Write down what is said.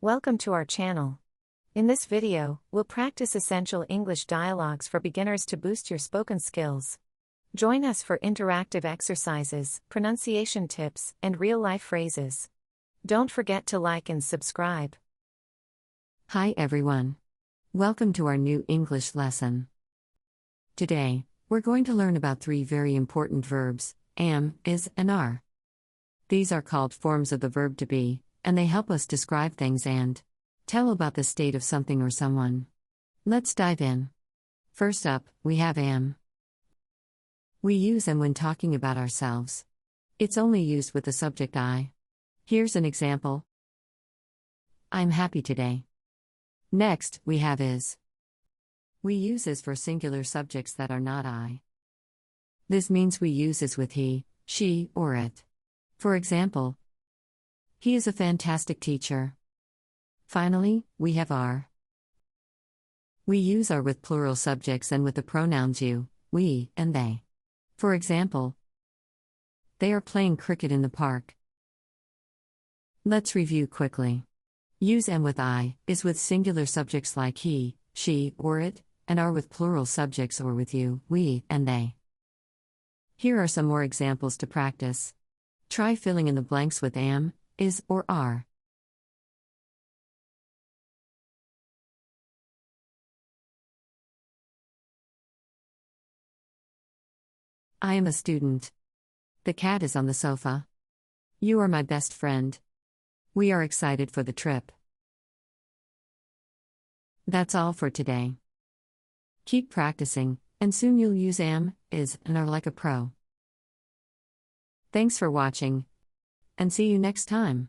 Welcome to our channel. In this video, we'll practice essential English dialogues for beginners to boost your spoken skills. Join us for interactive exercises, pronunciation tips, and real-life phrases. Don't forget to like and subscribe. Hi everyone. Welcome to our new English lesson. Today, we're going to learn about three very important verbs, am, is, and are. These are called forms of the verb to be, and they help us describe things and tell about the state of something or someone. Let's dive in. First up, we have am. We use am when talking about ourselves. It's only used with the subject I. Here's an example. I'm happy today. Next, we have is. We use is for singular subjects that are not I. This means we use is with he, she, or it. For example, he is a fantastic teacher. Finally, we have are. We use are with plural subjects and with the pronouns you, we, and they. For example, they are playing cricket in the park. Let's review quickly. Use am with I, is with singular subjects like he, she, or it, and are with plural subjects or with you, we, and they. Here are some more examples to practice. Try filling in the blanks with am, is, or are. I am a student. The cat is on the sofa. You are my best friend. We are excited for the trip. That's all for today. Keep practicing, and soon you'll use am, is, and are like a pro. Thanks for watching, and see you next time.